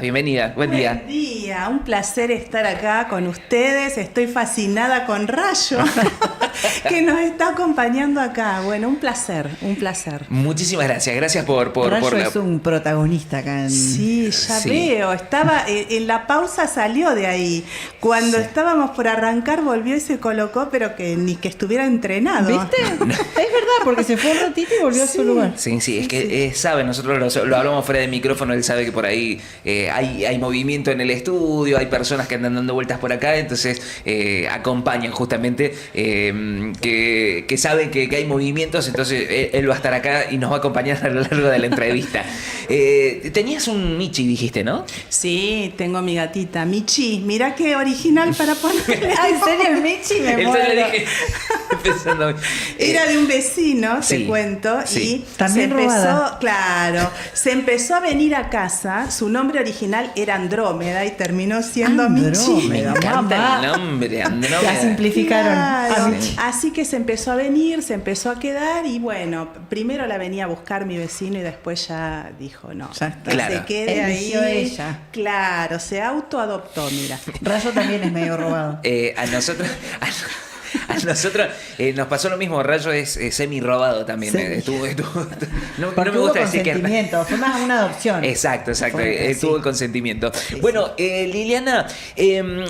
Bienvenida, buen día. Buen día, un placer estar acá con ustedes. Estoy fascinada con Rayo, que nos está acompañando acá. Bueno, un placer, un placer. Muchísimas gracias, gracias por Rayo es un protagonista acá en... Sí, ya Sí. veo. Estaba en la pausa, salió de ahí. Cuando estábamos por arrancar volvió y se colocó, pero que ni que estuviera entrenado. ¿Viste? Es verdad, porque se fue un ratito y volvió a su lugar. Sí, sí, es que sabe, nosotros lo hablamos fuera de micrófono, él sabe que por ahí hay movimiento en el estudio, hay personas que andan dando vueltas por acá, entonces acompañan justamente, que saben que hay movimientos, entonces él va a estar acá y nos va a acompañar a lo largo de la entrevista. Tenías un Michi, dijiste, ¿no? Sí, tengo mi gatita, Michi. Mirá qué original para ponerle. Ah, ¿en serio el Michi? Me Entonces le muero. dije, pensando, Era de un vecino, sí, te cuento, sí. y También se empezó, robada. claro, se empezó a venir a casa. Su nombre original era Andrómeda y terminó siendo Michi. me Andrómeda, encanta mamá. el nombre, La Andrómeda. simplificaron. Claro. A Michi. Así que se empezó a venir, se empezó a quedar y bueno, primero la venía a buscar mi vecino y después ya dijo no, Ya está. que Claro. se quede Eligió ahí. ella. Claro, se autoadoptó, mira. Rayo también es medio robado. A nosotros nos pasó lo mismo. Rayo es semi robado también. Sí. No Porque me hubo gusta decir que consentimiento, fue más una adopción. Exacto. Fue, sí. Tuvo el consentimiento. Bueno, Liliana,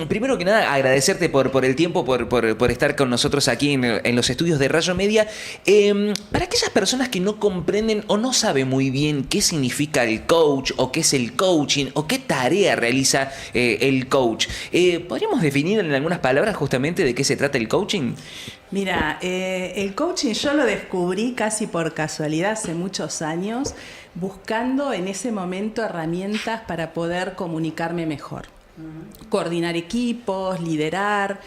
primero que nada, agradecerte por el tiempo, por estar con nosotros aquí en los estudios de Rayo Media. Para aquellas personas que no comprenden o no saben muy bien qué significa el coach o qué es el coaching o qué tarea realiza el coach, ¿podríamos definir en algunas palabras justamente de qué se trata el coaching? Mira, el coaching yo lo descubrí casi por casualidad hace muchos años, buscando en ese momento herramientas para poder comunicarme mejor. Coordinar equipos, liderar.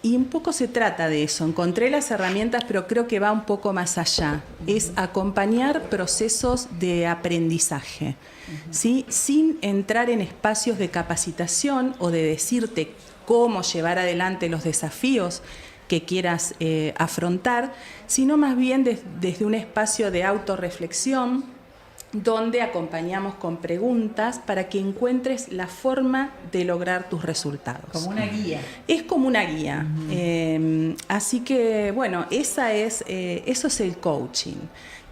Y un poco se trata de eso. Encontré las herramientas, pero creo que va un poco más allá. Es acompañar procesos de aprendizaje, ¿sí? Sin entrar en espacios de capacitación o de decirte cómo llevar adelante los desafíos que quieras afrontar, sino más bien desde un espacio de autorreflexión, donde acompañamos con preguntas para que encuentres la forma de lograr tus resultados. Como una guía. Es como una guía. Así que, bueno, eso es el coaching.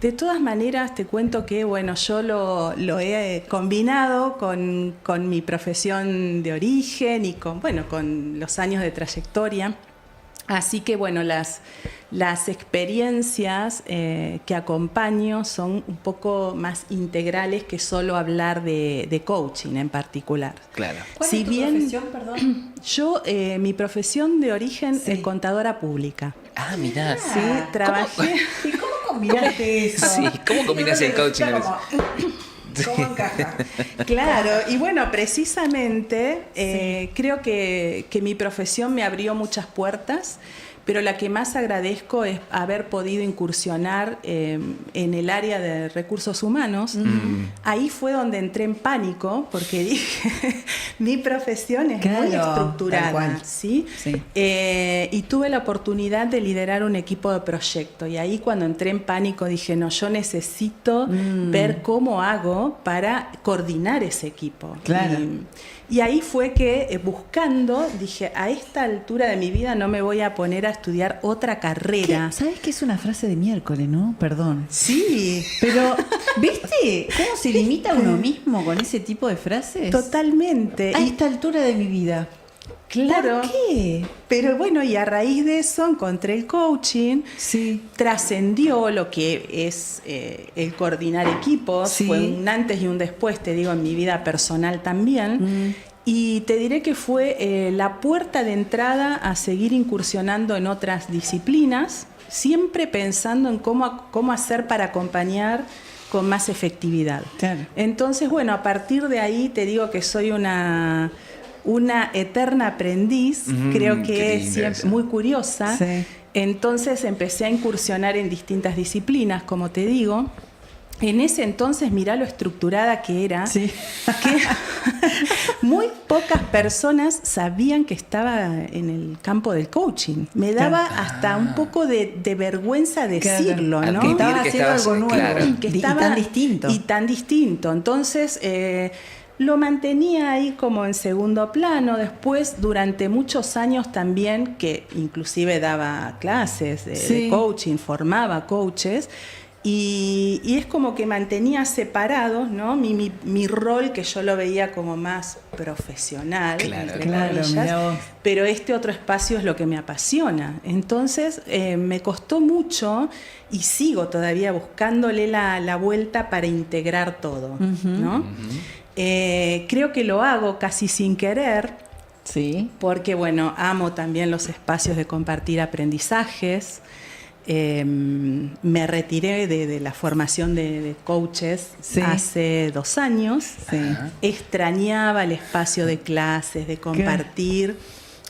De todas maneras, te cuento que, bueno, yo lo he combinado con mi profesión de origen y con los años de trayectoria. Así que, bueno, las experiencias que acompaño son un poco más integrales que solo hablar de coaching en particular. Claro. ¿Cuál Si es tu bien profesión, perdón? yo, mi profesión de origen es contadora pública. Ah, mirá. Sí, trabajé. ¿Y cómo combinaste eso? Sí, ¿cómo combinas el coaching? ¿Cómo encaja? Claro, y bueno, precisamente creo que mi profesión me abrió muchas puertas, pero la que más agradezco es haber podido incursionar en el área de recursos humanos. Ahí fue donde entré en pánico, porque dije, mi profesión es muy Claro, estructurada, tal cual. ¿sí? Sí. Y tuve la oportunidad de liderar un equipo de proyecto. Y ahí cuando entré en pánico dije, no, yo necesito ver cómo hago para coordinar ese equipo. Claro. Y ahí fue que buscando, dije, a esta altura de mi vida no me voy a poner a estudiar otra carrera. ¿Sabes que es una frase de miércoles, no? Perdón. Sí, Pero, ¿viste cómo se limita uno mismo con ese tipo de frases? totalmente. A Y esta altura de mi vida. claro, ¿Por qué? pero bueno, y a raíz de eso encontré el coaching. Sí. Trascendió lo que es el coordinar equipos, Sí. fue un antes y un después, te digo, en mi vida personal también. Y te diré que fue la puerta de entrada a seguir incursionando en otras disciplinas, siempre pensando en cómo hacer para acompañar con más efectividad. Claro. Entonces, bueno, a partir de ahí te digo que soy una eterna aprendiz, creo qué que es lindo siempre eso. muy curiosa. Sí. Entonces empecé a incursionar en distintas disciplinas, como te digo, En ese entonces, mirá lo estructurada que era, Sí. que muy pocas personas sabían que estaba en el campo del coaching. Me daba hasta un poco de vergüenza decirlo, Claro. ¿no? Que estaba que haciendo estabas- algo nuevo. claro. Que Y estaba- tan distinto. Y tan distinto. Entonces, lo mantenía ahí como en segundo plano. Después, durante muchos años también, que inclusive daba clases de Sí. coaching, formaba coaches. Y es como que mantenía separado, ¿no? Mi rol, que yo lo veía como más profesional, Claro. entre Claro, comillas, mirá vos. pero este otro espacio es lo que me apasiona. Entonces me costó mucho y sigo todavía buscándole la vuelta para integrar todo, ¿no? Creo que lo hago casi sin querer, Sí. porque bueno, amo también los espacios de compartir aprendizajes. Me retiré de la formación de coaches Sí. hace 2 años. Sí. Extrañaba el espacio de clases, de compartir.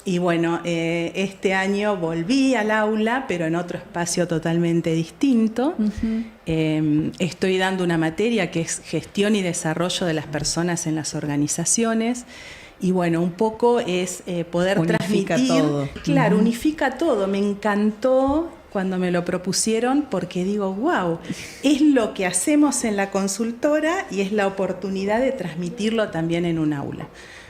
Y bueno, este año volví al aula, pero en otro espacio totalmente distinto. Estoy dando una materia que es gestión y desarrollo de las personas en las organizaciones. Y bueno, un poco es poder Unifica transmitir. todo. Claro, unifica todo. Me encantó cuando me lo propusieron porque digo, wow, es lo que hacemos en la consultora y es la oportunidad de transmitirlo también en un aula.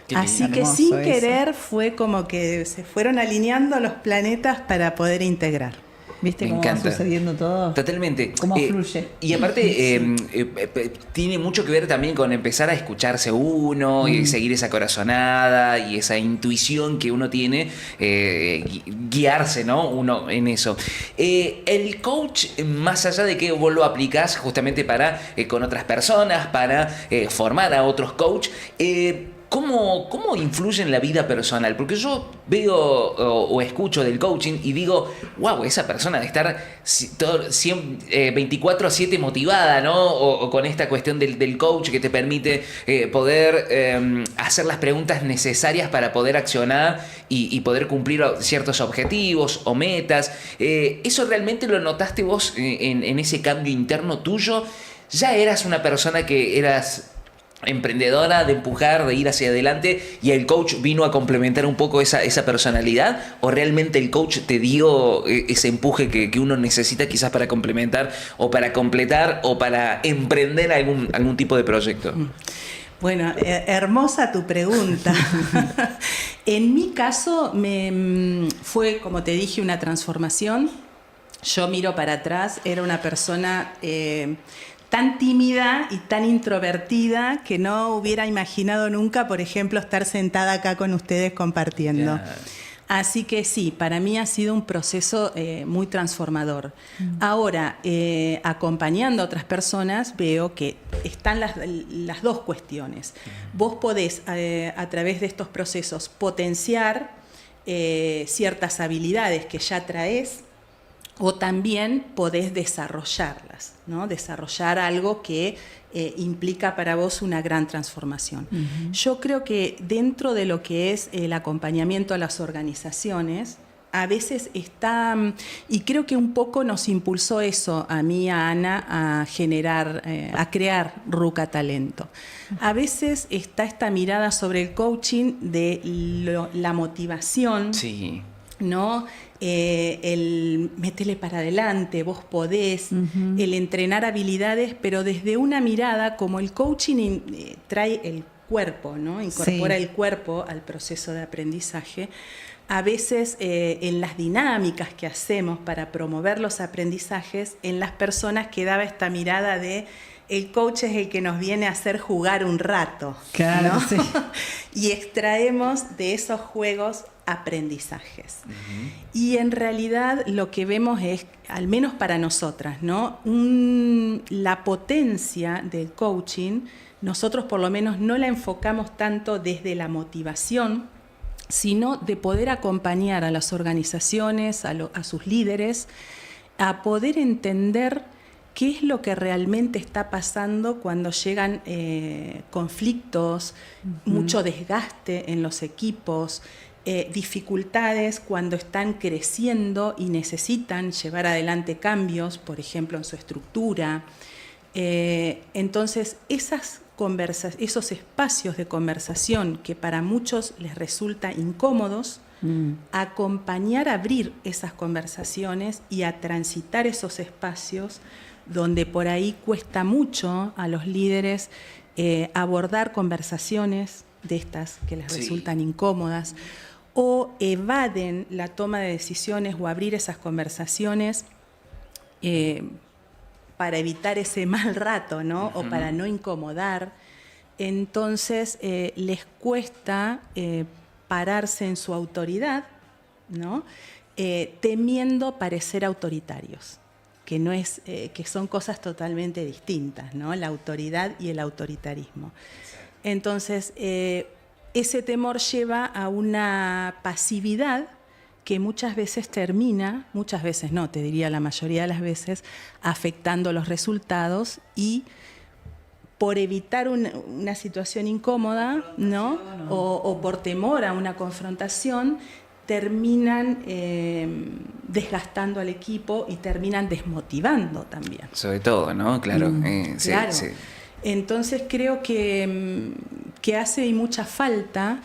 Qué Así lindo. que Hermoso sin eso. querer fue como que se fueron alineando los planetas para poder integrar. ¿Viste Me cómo va encanta. sucediendo todo? Totalmente. ¿Cómo fluye? Y aparte, tiene mucho que ver también con empezar a escucharse uno y seguir esa corazonada y esa intuición que uno tiene, guiarse, ¿no? Uno en eso. El coach, más allá de que vos lo aplicás justamente para con otras personas, para formar a otros coach, ¿cómo influye en la vida personal? Porque yo veo o escucho del coaching y digo, wow, esa persona debe estar 24/7 motivada, ¿no? O con esta cuestión del coach que te permite poder hacer las preguntas necesarias para poder accionar y poder cumplir ciertos objetivos o metas. ¿Eso realmente lo notaste vos en ese cambio interno tuyo? ¿Ya eras una persona que eras emprendedora, de empujar, de ir hacia adelante, y el coach vino a complementar un poco esa personalidad? ¿O realmente el coach te dio ese empuje que uno necesita quizás para complementar o para completar o para emprender algún tipo de proyecto? Bueno, hermosa tu pregunta. En mi caso fue, como te dije, una transformación. Yo miro para atrás, era una persona tan tímida y tan introvertida que no hubiera imaginado nunca, por ejemplo, estar sentada acá con ustedes compartiendo. Claro. Así que sí, para mí ha sido un proceso muy transformador. Ahora, acompañando a otras personas, veo que están las dos cuestiones. Vos podés, a través de estos procesos, potenciar ciertas habilidades que ya traes, o también podés desarrollarlas, ¿no? Desarrollar algo que implica para vos una gran transformación. Yo creo que dentro de lo que es el acompañamiento a las organizaciones, a veces está, y creo que un poco nos impulsó eso a mí, a Ana, a generar, a crear Ruca Talento. A veces está esta mirada sobre el coaching de la motivación, Sí. ¿no? El métele para adelante, vos podés, el entrenar habilidades, pero desde una mirada como el coaching trae el cuerpo, ¿no? Incorpora el cuerpo al proceso de aprendizaje. A veces en las dinámicas que hacemos para promover los aprendizajes, en las personas quedaba esta mirada de el coach es el que nos viene a hacer jugar un rato, Claro, ¿no? sí. Y extraemos de esos juegos aprendizajes. Y en realidad lo que vemos es, al menos para nosotras, ¿no? La potencia del coaching, nosotros por lo menos no la enfocamos tanto desde la motivación, sino de poder acompañar a las organizaciones, a sus líderes, a poder entender qué es lo que realmente está pasando cuando llegan conflictos, mucho desgaste en los equipos, dificultades cuando están creciendo y necesitan llevar adelante cambios, por ejemplo, en su estructura. Entonces, esos espacios de conversación que para muchos les resulta incómodos, acompañar a abrir esas conversaciones y a transitar esos espacios donde por ahí cuesta mucho a los líderes abordar conversaciones de estas que les resultan incómodas, o evaden la toma de decisiones o abrir esas conversaciones para evitar ese mal rato, ¿no? O para no incomodar. Entonces les cuesta pararse en su autoridad, ¿no? Temiendo parecer autoritarios, que no es, que son cosas totalmente distintas, ¿no? La autoridad y el autoritarismo. Entonces, ese temor lleva a una pasividad que muchas veces termina, muchas veces no, te diría la mayoría de las veces, afectando los resultados y por evitar una situación incómoda, ¿no? O por temor a una confrontación, terminan desgastando al equipo y terminan desmotivando también. Sobre todo, ¿no? Claro. Claro. Sí. Entonces creo que hace mucha falta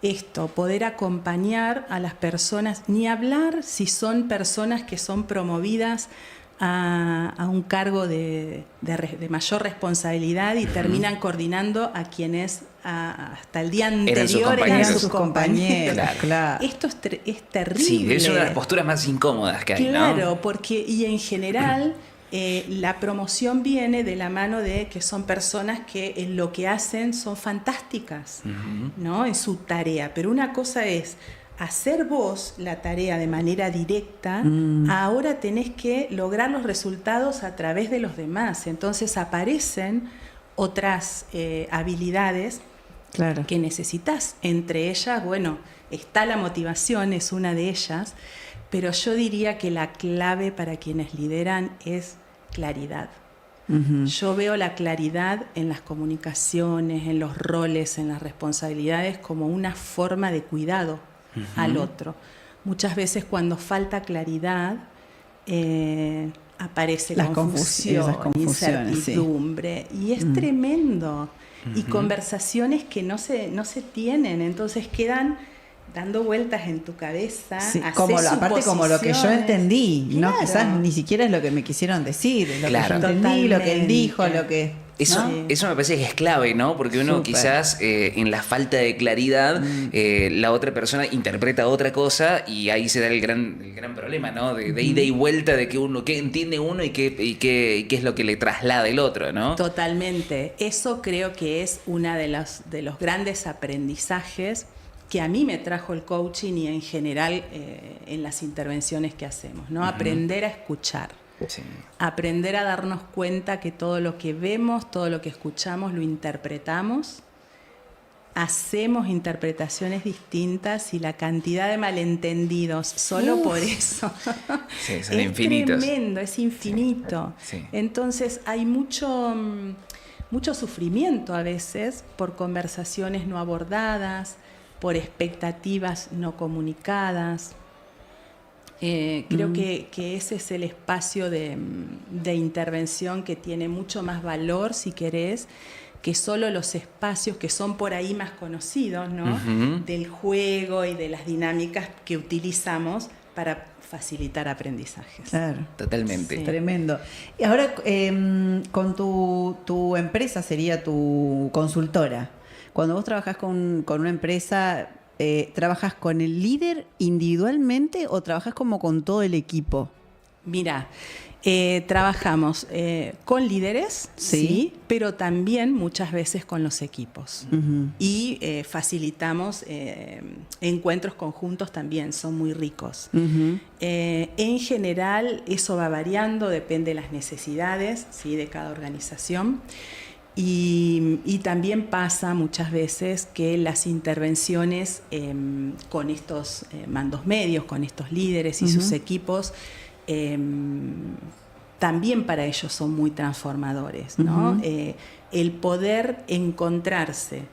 esto, poder acompañar a las personas, ni hablar si son personas que son promovidas a un cargo de mayor responsabilidad y terminan coordinando a quienes hasta el día anterior eran sus compañeros. Claro. Esto es terrible. Sí, es una de las posturas más incómodas que hay, claro, ¿no? porque, y en general, la promoción viene de la mano de que son personas que en lo que hacen son fantásticas, ¿no? En su tarea. Pero una cosa es hacer vos la tarea de manera directa, ahora tenés que lograr los resultados a través de los demás. Entonces aparecen otras habilidades que necesitas. Entre ellas, bueno, está la motivación, es una de ellas, pero yo diría que la clave para quienes lideran es claridad. Yo veo la claridad en las comunicaciones, en los roles, en las responsabilidades como una forma de cuidado al otro. Muchas veces cuando falta claridad aparece confusión, incertidumbre, y es tremendo. Y conversaciones que no se tienen, entonces quedan dando vueltas en tu cabeza. Sí, aparte como lo que yo entendí, claro. ¿No? Quizás ni siquiera es lo que me quisieron decir, es lo que yo entendí, lo que él dijo, lo que... Eso me parece que es clave, ¿no? Porque uno quizás en la falta de claridad la otra persona interpreta otra cosa y ahí se da el gran problema, ¿no? De ida y vuelta de qué entiende uno y qué es lo que le traslada el otro, ¿no? Totalmente. Eso creo que es una de los grandes aprendizajes que a mí me trajo el coaching y en general en las intervenciones que hacemos, ¿no? Aprender a escuchar. Sí. Aprender a darnos cuenta que todo lo que vemos, todo lo que escuchamos, lo interpretamos, hacemos interpretaciones distintas y la cantidad de malentendidos solo por eso son infinitos. Es tremendo, es infinito. Sí. Entonces hay mucho sufrimiento a veces por conversaciones no abordadas, por expectativas no comunicadas. Creo que ese es el espacio de intervención que tiene mucho más valor, si querés, que solo los espacios que son por ahí más conocidos, ¿no? Del juego y de las dinámicas que utilizamos para facilitar aprendizajes. Claro. Totalmente. Sí. Tremendo. Y ahora, con tu empresa, sería tu consultora. Cuando vos trabajás con una empresa... ¿trabajas con el líder individualmente o trabajas como con todo el equipo? Mira, trabajamos con líderes, sí, pero también muchas veces con los equipos. Y facilitamos encuentros conjuntos también, son muy ricos. En general, eso va variando, depende de las necesidades, ¿sí?, de cada organización. Y también pasa muchas veces que las intervenciones con estos mandos medios, con estos líderes y sus equipos, también para ellos son muy transformadores, ¿no? El poder encontrarse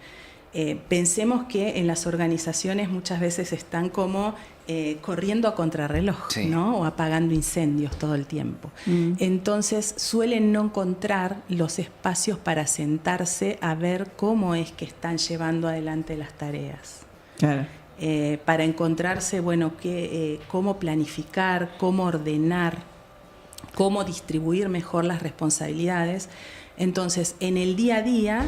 Pensemos que en las organizaciones muchas veces están como corriendo a contrarreloj, Sí. ¿no? O apagando incendios todo el tiempo. Entonces suelen no encontrar los espacios para sentarse a ver cómo es que están llevando adelante las tareas. Claro. Para encontrarse, bueno, cómo planificar, cómo ordenar, cómo distribuir mejor las responsabilidades. Entonces, en el día a día,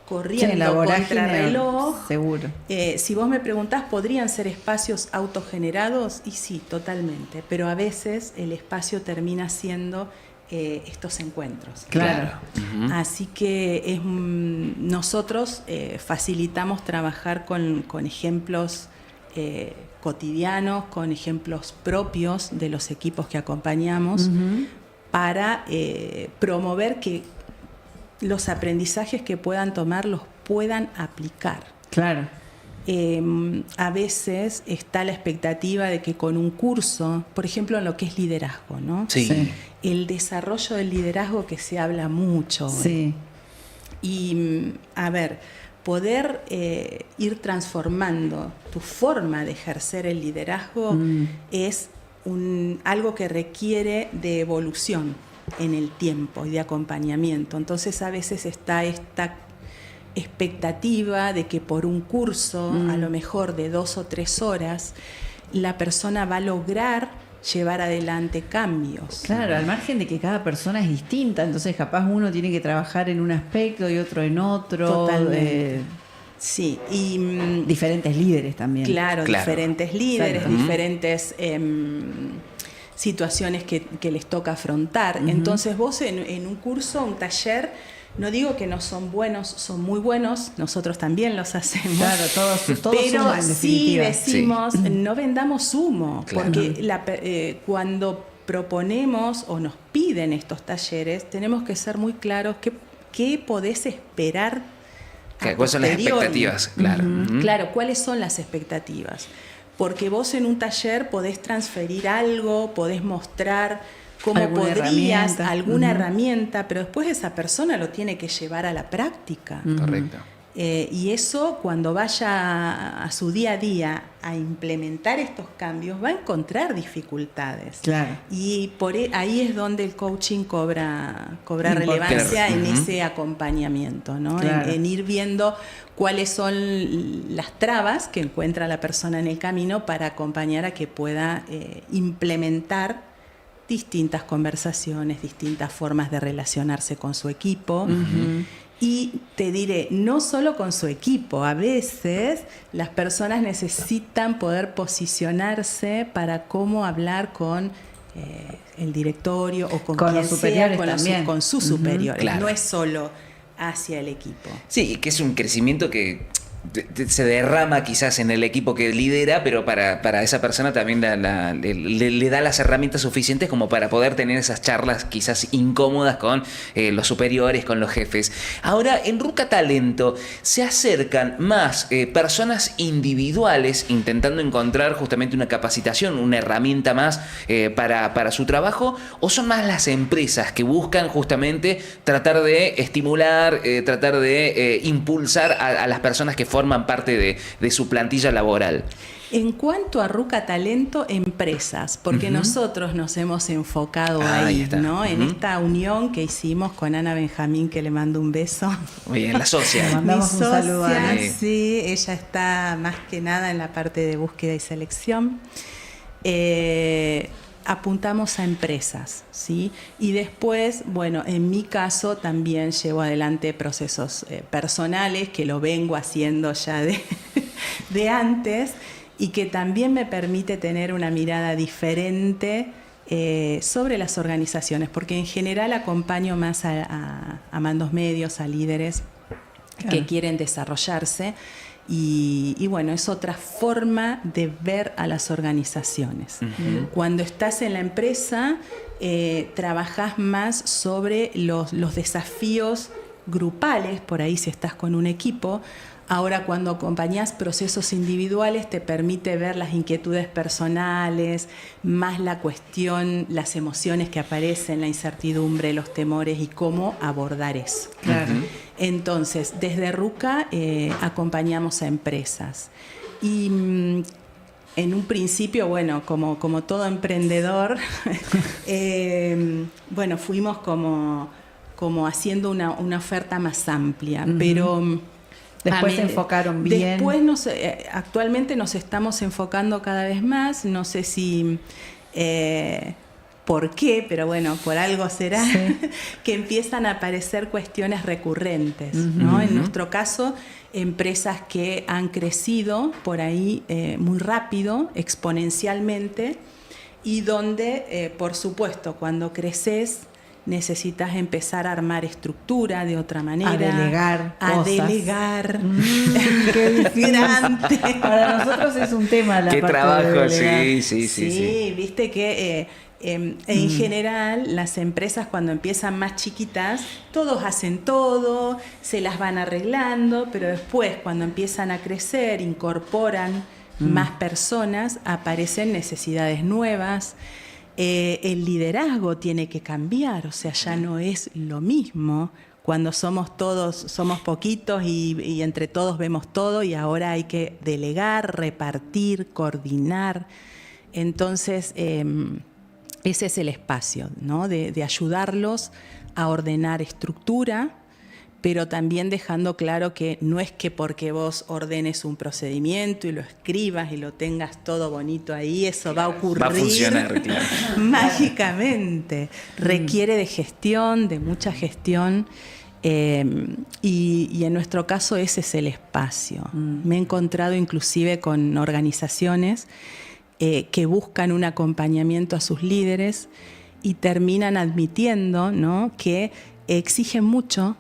corriendo Sí, la vorágine, contra reloj, seguro. si vos me preguntás, ¿podrían ser espacios autogenerados? Y sí, totalmente. Pero a veces el espacio termina siendo estos encuentros. Claro. Así que nosotros facilitamos trabajar con ejemplos cotidianos, con ejemplos propios de los equipos que acompañamos, para promover que los aprendizajes que puedan tomar los puedan aplicar. Claro. A veces está la expectativa de que con un curso, por ejemplo en lo que es liderazgo, ¿no? Sí. Sí. El desarrollo del liderazgo que se habla mucho hoy. Sí. Y, a ver, poder ir transformando tu forma de ejercer el liderazgo es algo que requiere de evolución en el tiempo y de acompañamiento. Entonces a veces está esta expectativa de que por un curso, a lo mejor de 2 o 3 horas, la persona va a lograr llevar adelante cambios. Claro, al margen de que cada persona es distinta, entonces capaz uno tiene que trabajar en un aspecto y otro en otro. Totalmente. Sí, y Diferentes líderes también. claro, diferentes líderes, Exacto. diferentes situaciones que les toca afrontar. Entonces vos en un curso, un taller, no digo que no son buenos, son muy buenos, nosotros también los hacemos. Claro, todos Pero suma, en sí definitiva. decimos, no vendamos humo, Claro. porque cuando proponemos o nos piden estos talleres, tenemos que ser muy claros qué podés esperar. ¿Cuáles son las posteriori. expectativas? Claro. Claro, ¿cuáles son las expectativas? Porque vos en un taller podés transferir algo, podés mostrar cómo Alguna podrías, herramienta. alguna herramienta, pero después esa persona lo tiene que llevar a la práctica. Correcto. Y eso, cuando vaya a su día a día a implementar estos cambios, va a encontrar dificultades. Claro. Y ahí es donde el coaching cobra Importante. relevancia en Ujú. ese acompañamiento, ¿no? Claro. En ir viendo cuáles son las trabas que encuentra la persona en el camino para acompañar a que pueda implementar distintas conversaciones, distintas formas de relacionarse con su equipo. Y te diré, no solo con su equipo, a veces las personas necesitan poder posicionarse para cómo hablar con el directorio o con Con quien los superiores sea, también. con sus superiores. Claro. No es solo hacia el equipo. Sí, que es un crecimiento que se derrama quizás en el equipo que lidera, pero para esa persona también le da las herramientas suficientes como para poder tener esas charlas quizás incómodas con los superiores, con los jefes. Ahora, en Ruca Talento se acercan más personas individuales intentando encontrar justamente una capacitación, una herramienta más para su trabajo, o son más las empresas que buscan justamente tratar de estimular, tratar de impulsar a las personas que forman parte de su plantilla laboral? En cuanto a Ruca Talento, empresas, porque nosotros nos hemos enfocado Ahí ahí, está. ¿no? En esta unión que hicimos con Ana Benjamín, que le mando un beso. Muy bien, la socia. Le mandamos Mi un saludo a socia, Ana. sí, ella está más que nada en la parte de búsqueda y selección. Apuntamos a empresas, ¿sí? Y después, bueno, en mi caso también llevo adelante procesos personales, que lo vengo haciendo ya de antes, y que también me permite tener una mirada diferente sobre las organizaciones, porque en general acompaño más a mandos medios, a líderes que quieren desarrollarse. Y bueno, es otra forma de ver a las organizaciones. Cuando estás en la empresa, trabajás más sobre los desafíos grupales, por ahí si estás con un equipo. Ahora cuando acompañás procesos individuales te permite ver las inquietudes personales, más la cuestión, las emociones que aparecen, la incertidumbre, los temores y cómo abordar eso. Claro. Entonces, desde RUCA acompañamos a empresas. Y en un principio, bueno, como todo emprendedor, bueno, fuimos como haciendo una oferta más amplia, pero... Después se enfocaron bien. Después actualmente nos estamos enfocando cada vez más, no sé si por qué, pero bueno, por algo será, sí. Que empiezan a aparecer cuestiones recurrentes, ¿no? En nuestro caso, empresas que han crecido por ahí muy rápido, exponencialmente, y donde, por supuesto, cuando creces, necesitas empezar a armar estructura de otra manera. A delegar. Qué difícil. Para nosotros es un tema la qué parte trabajo, de delegar. Sí, viste que en general las empresas cuando empiezan más chiquitas, todos hacen todo, se las van arreglando, pero después cuando empiezan a crecer, incorporan más personas, aparecen necesidades nuevas. El liderazgo tiene que cambiar, o sea, ya no es lo mismo cuando somos todos, somos poquitos y entre todos vemos todo, y ahora hay que delegar, repartir, coordinar. Entonces, ese es el espacio, ¿no? De ayudarlos a ordenar estructura, pero también dejando claro que no es que porque vos ordenes un procedimiento y lo escribas y lo tengas todo bonito ahí, eso va a ocurrir. Va a funcionar, claro. Mágicamente. Requiere de gestión, de mucha gestión, y en nuestro caso ese es el espacio. Me he encontrado inclusive con organizaciones que buscan un acompañamiento a sus líderes y terminan admitiendo, ¿no?, que exigen mucho,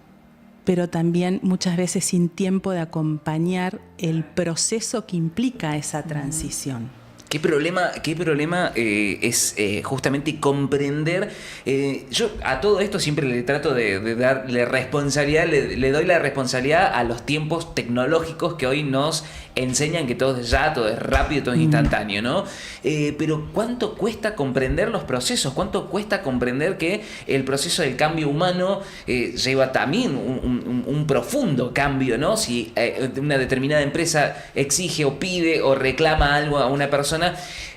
pero también muchas veces sin tiempo de acompañar el proceso que implica esa transición. ¿Qué problema es justamente comprender? Yo a todo esto siempre le trato de darle responsabilidad, le doy la responsabilidad a los tiempos tecnológicos que hoy nos enseñan que todo es ya, todo es rápido, todo es instantáneo, ¿no? Pero ¿cuánto cuesta comprender los procesos? ¿Cuánto cuesta comprender que el proceso del cambio humano lleva también un profundo cambio, ¿no? Si una determinada empresa exige o pide o reclama algo a una persona,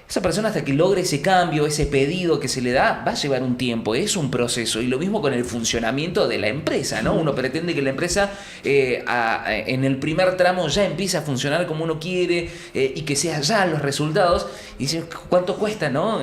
esa persona hasta que logre ese cambio, ese pedido que se le da, va a llevar un tiempo, es un proceso. Y lo mismo con el funcionamiento de la empresa, ¿no? Uno pretende que la empresa en el primer tramo ya empiece a funcionar como uno quiere y que sea ya los resultados. Y dice, ¿cuánto cuesta, no?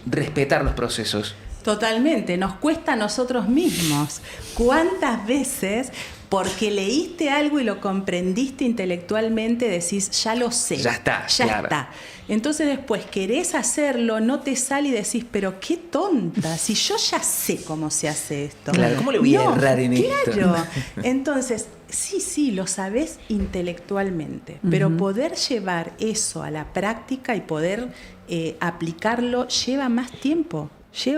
Respetar los procesos. Totalmente, nos cuesta a nosotros mismos. ¿Cuántas veces, porque leíste algo y lo comprendiste intelectualmente, decís, ya lo sé? Ya está, ya claro. está. Entonces después querés hacerlo, no te sale y decís, pero qué tonta, si yo ya sé cómo se hace esto. Claro, ¿cómo le voy a errar en esto? Claro. Entonces, sí, lo sabés intelectualmente, pero poder llevar eso a la práctica y poder aplicarlo lleva más tiempo.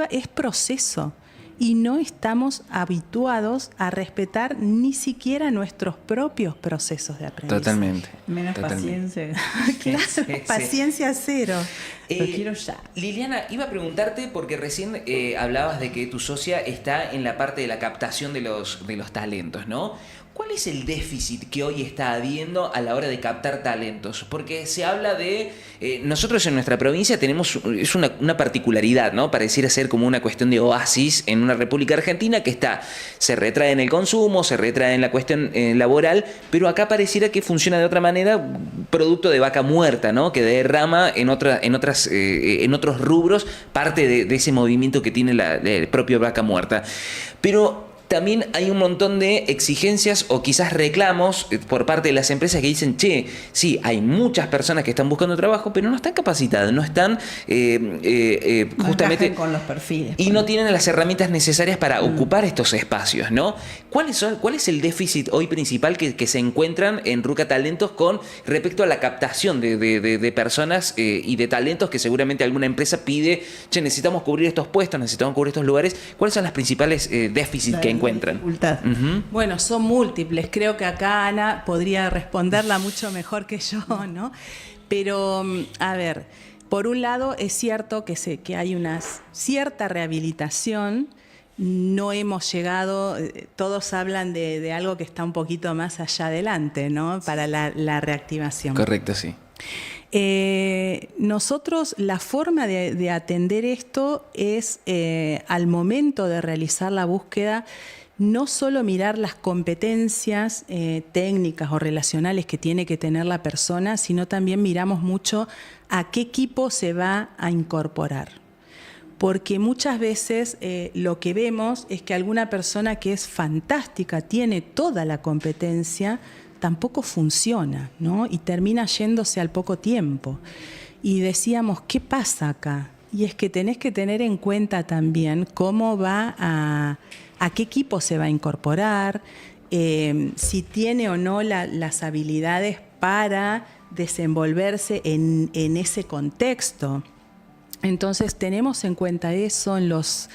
Es proceso, y no estamos habituados a respetar ni siquiera nuestros propios procesos de aprendizaje. Totalmente. Menos paciencia. Claro, Sí. Paciencia cero. Lo quiero ya. Liliana, iba a preguntarte porque recién hablabas de que tu socia está en la parte de la captación de los talentos, ¿no? ¿Cuál es el déficit que hoy está habiendo a la hora de captar talentos? Porque se habla de... nosotros en nuestra provincia tenemos una particularidad, ¿no? Pareciera ser como una cuestión de oasis en una República Argentina que se retrae en el consumo, se retrae en la cuestión laboral, pero acá pareciera que funciona de otra manera, producto de vaca muerta, ¿no? Que derrama en otros rubros parte de ese movimiento que tiene el propio vaca muerta. Pero también hay un montón de exigencias o quizás reclamos por parte de las empresas que dicen, che, sí, hay muchas personas que están buscando trabajo, pero no están capacitadas, no están justamente con los perfiles. Y no tienen las herramientas necesarias para ocupar estos espacios, ¿no? ¿Cuál es el déficit hoy principal que se encuentran en RUCA Talentos con respecto a la captación de personas y de talentos que seguramente alguna empresa pide, che, necesitamos cubrir estos puestos, necesitamos cubrir estos lugares? ¿Cuáles son las principales déficits que encuentran encuentran? Dificultad. Ujú. Bueno, son múltiples. Creo que acá Ana podría responderla mucho mejor que yo, ¿no? Pero, a ver, por un lado es cierto que hay una cierta rehabilitación. No hemos llegado, todos hablan de algo que está un poquito más allá adelante, ¿no? Para la reactivación. Correcto, sí. Nosotros, la forma de atender esto es al momento de realizar la búsqueda, no solo mirar las competencias técnicas o relacionales que tiene que tener la persona, sino también miramos mucho a qué equipo se va a incorporar. Porque muchas veces lo que vemos es que alguna persona que es fantástica, tiene toda la competencia, tampoco funciona, ¿no? Y termina yéndose al poco tiempo. Y decíamos, ¿qué pasa acá? Y es que tenés que tener en cuenta también cómo va a qué equipo se va a incorporar, si tiene o no las habilidades para desenvolverse en ese contexto. Entonces tenemos en cuenta eso en los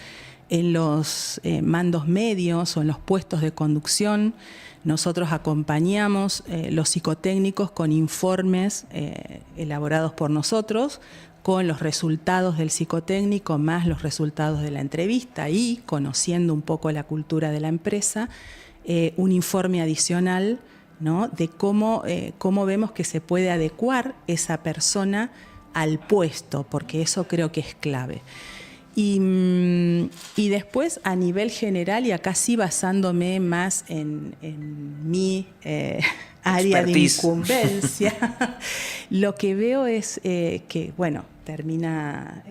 mandos medios o en los puestos de conducción. Nosotros acompañamos los psicotécnicos con informes elaborados por nosotros, con los resultados del psicotécnico más los resultados de la entrevista y, conociendo un poco la cultura de la empresa, un informe adicional, ¿no? De cómo vemos que se puede adecuar esa persona al puesto, porque eso creo que es clave. Y después, a nivel general, y acá sí basándome más en mi área de incumbencia, lo que veo es que, bueno, termina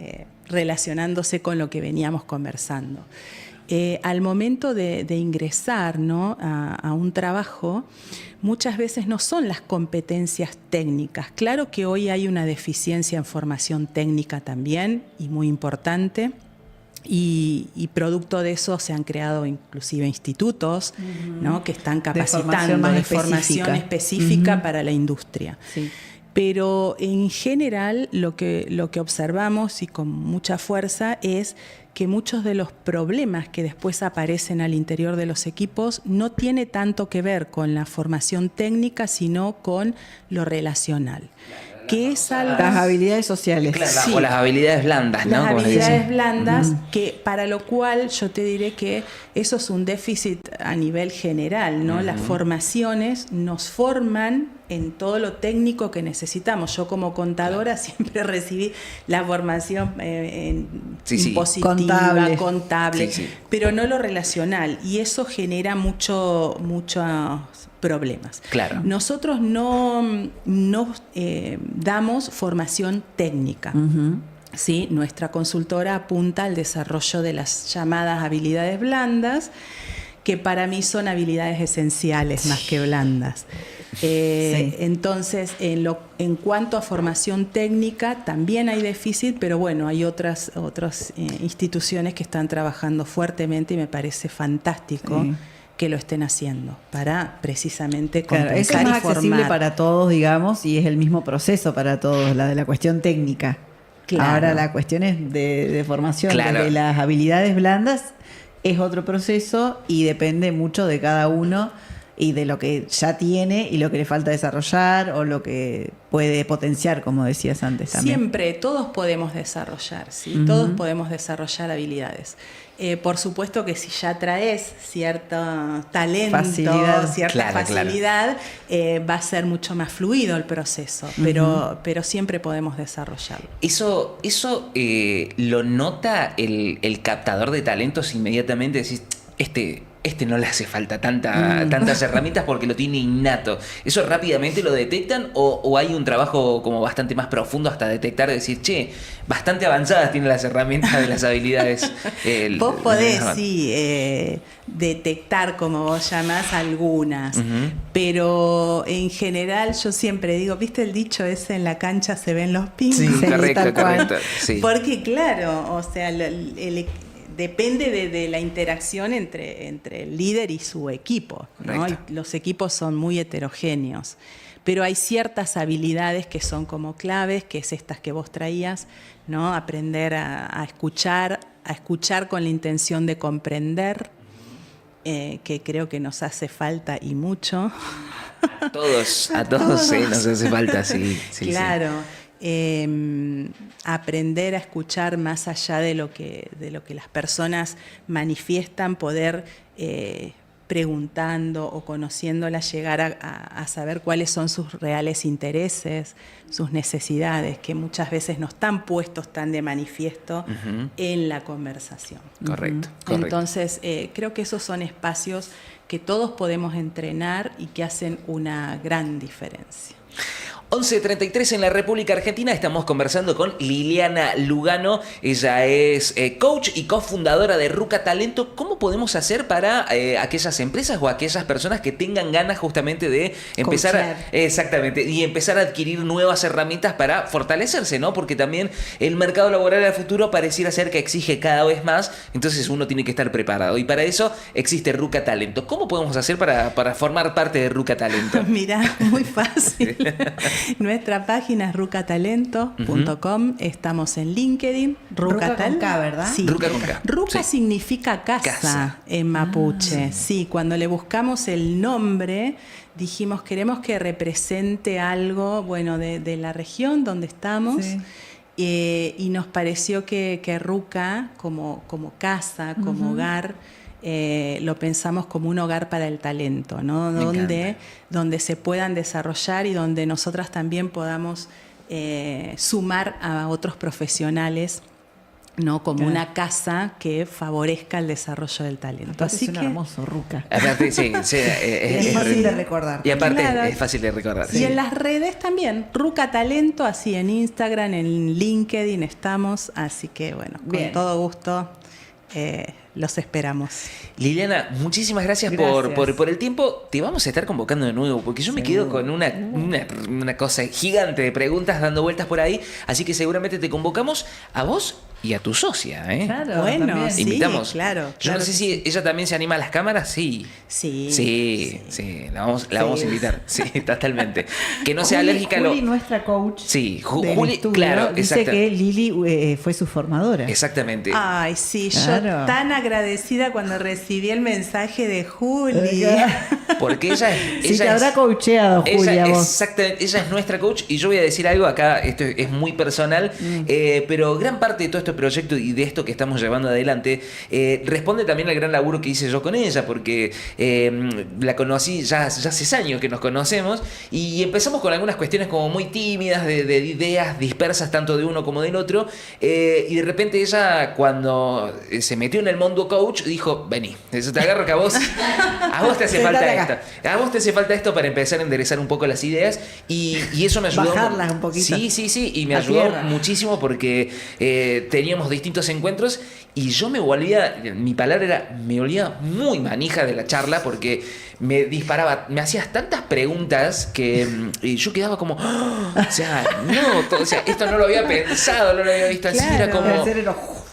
relacionándose con lo que veníamos conversando. Al momento de ingresar, ¿no? a un trabajo, muchas veces no son las competencias técnicas. Claro que hoy hay una deficiencia en formación técnica también, y muy importante, y producto de eso se han creado inclusive institutos, ¿no? que están capacitando de formación específica para la industria. Sí. Pero en general lo que observamos, y con mucha fuerza, es que muchos de los problemas que después aparecen al interior de los equipos no tiene tanto que ver con la formación técnica, sino con lo relacional. Que es algo... Las habilidades sociales. Claro, sí. O las habilidades blandas, ¿no? Las habilidades blandas, que para lo cual yo te diré que eso es un déficit a nivel general, ¿no? Las formaciones nos forman en todo lo técnico que necesitamos. Yo como contadora siempre recibí la formación impositiva, contable, pero no lo relacional, y eso genera muchos problemas. Claro. Nosotros no damos formación técnica. ¿Sí? Nuestra consultora apunta al desarrollo de las llamadas habilidades blandas, que para mí son habilidades esenciales más que blandas. Entonces, en cuanto a formación técnica, también hay déficit, pero bueno, hay otras instituciones que están trabajando fuertemente, y me parece fantástico que lo estén haciendo para precisamente compensar, es más accesible para todos, digamos, y es el mismo proceso para todos, la de la cuestión técnica. Claro. Ahora la cuestión es de formación, de las habilidades blandas es otro proceso, y depende mucho de cada uno y de lo que ya tiene y lo que le falta desarrollar o lo que puede potenciar, como decías antes también. Siempre, todos podemos desarrollar, ¿sí? Todos podemos desarrollar habilidades. Por supuesto que si ya traes cierto talento, cierta facilidad, va a ser mucho más fluido el proceso, pero siempre podemos desarrollarlo. Eso lo nota el captador de talentos inmediatamente. Decís, este no le hace falta tantas herramientas porque lo tiene innato. ¿Eso rápidamente lo detectan o hay un trabajo como bastante más profundo hasta detectar, decir, che, bastante avanzadas tienen las herramientas de las habilidades? Vos podés, detectar, como vos llamás, algunas, pero en general yo siempre digo, ¿viste el dicho ese, en la cancha se ven los pingos? Sí, correcto. Sí. Porque claro, o sea, depende de la interacción entre el líder y su equipo, ¿no? Y los equipos son muy heterogéneos, pero hay ciertas habilidades que son como claves, que es estas que vos traías, ¿no? Aprender a escuchar con la intención de comprender, que creo que nos hace falta y mucho. A todos nos hace falta, sí. Claro. Aprender a escuchar más allá de lo que las personas manifiestan, poder preguntando o conociéndolas llegar a saber cuáles son sus reales intereses, sus necesidades, que muchas veces no están puestos tan de manifiesto en la conversación. Correcto. Entonces, creo que esos son espacios que todos podemos entrenar y que hacen una gran diferencia. 11:33 en la República Argentina, estamos conversando con Liliana Lugano. Ella es coach y cofundadora de Ruca Talento. ¿Cómo podemos hacer para aquellas empresas o aquellas personas que tengan ganas justamente de empezar y empezar a adquirir nuevas herramientas para fortalecerse, ¿no? Porque también el mercado laboral del futuro pareciera ser que exige cada vez más, entonces uno tiene que estar preparado. Y para eso existe Ruca Talento. ¿Cómo podemos hacer para formar parte de Ruca Talento? Mirá, muy fácil. Nuestra página es rucatalento.com. Estamos en LinkedIn. Ruca con K, ¿verdad? Sí. Ruca con K. Ruca significa casa en mapuche. Sí, cuando le buscamos el nombre, dijimos, queremos que represente algo, bueno, de la región donde estamos. Sí. Y nos pareció que Ruca, como casa, como hogar, lo pensamos como un hogar para el talento, ¿no? Donde se puedan desarrollar y donde nosotras también podamos sumar a otros profesionales, ¿no? Como una casa que favorezca el desarrollo del talento. Aparte así es un hermoso Ruca. Aparte, sí, es fácil de recordar. Y aparte es fácil de recordar. Y en las redes también, Ruca Talento, así en Instagram, en LinkedIn estamos, así que bueno, con todo gusto los esperamos. Liliana, muchísimas gracias. Por el tiempo. Te vamos a estar convocando de nuevo, porque yo me quedo con una cosa gigante de preguntas dando vueltas por ahí, así que seguramente te convocamos a vos y a tu socia, ¿eh? Claro, bueno, también. sí, invitamos. Claro. Yo no sé si ella también se anima a las cámaras, sí. Sí, la vamos a invitar, sí, totalmente. Que no sea alérgica a lo... Juli, nuestra coach. Sí, del Juli, estudio, claro, dice exacto. que Lili fue su formadora. Exactamente. Ay, sí, Claro. yo tan agradecida cuando recibí el mensaje de Juli. Porque ella Sí, te habrá es... coacheado, Julia, vos. Exactamente, ella es nuestra coach y yo voy a decir algo acá, esto es muy personal, pero gran parte de todo este proyecto y de esto que estamos llevando adelante responde también al gran laburo que hice yo con ella, porque la conocí ya hace años que nos conocemos y empezamos con algunas cuestiones como muy tímidas, de ideas dispersas tanto de uno como del otro, y de repente ella cuando se metió en el mundo coach dijo, vení, eso te agarro que a vos te hace falta esto. A vos te hace falta esto para empezar a enderezar un poco las ideas y eso me ayudó. Bajarlas un poquito. Sí, y me A ayudó tierra. muchísimo porque teníamos distintos encuentros y yo me volvía muy manija de la charla porque me disparaba, me hacías tantas preguntas que yo quedaba como, esto no lo había pensado, no lo había visto así, Claro. era como... Hacer el ojo.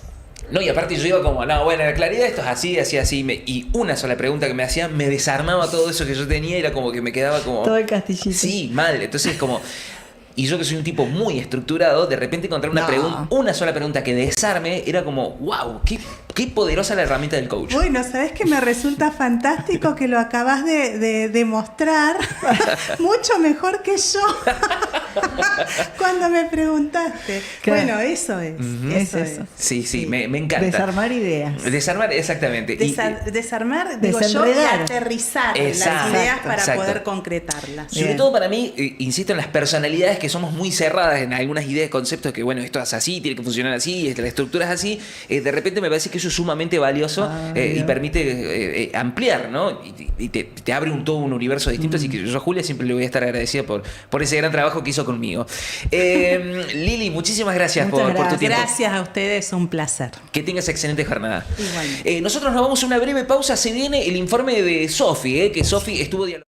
No, y aparte yo iba como, no, bueno, la claridad esto es así. Y una sola pregunta que me hacían me desarmaba todo eso que yo tenía y era como que me quedaba como... Todo el castillito. Sí, mal. Entonces como... Y yo que soy un tipo muy estructurado, de repente encontrar una sola pregunta que desarme, era como, wow, qué poderosa la herramienta del coach. Bueno, ¿sabés que me resulta fantástico que lo acabas de demostrar? Mucho mejor que yo. Cuando me preguntaste. Claro. Bueno, eso es. Es eso. Sí, me encanta. Desarmar ideas. Desarmar, exactamente. Desarmar, digo yo, y Desenredar. aterrizar Exacto, las ideas para exacto. poder concretarlas. Sobre Bien. todo para mí, insisto en las personalidades que somos muy cerradas en algunas ideas, conceptos que, bueno, esto es así, tiene que funcionar así, la estructura es así. De repente me parece que eso es sumamente valioso y permite ampliar, ¿no? Y te abre todo un universo distinto. Así que yo a Julia siempre le voy a estar agradecida por ese gran trabajo que hizo conmigo. Lili, muchísimas gracias por tu tiempo. Gracias a ustedes, un placer. Que tengas excelente jornada. Igualmente. Nosotros nos vamos a una breve pausa. Se viene el informe de Sofi, que Sofi estuvo dialogando.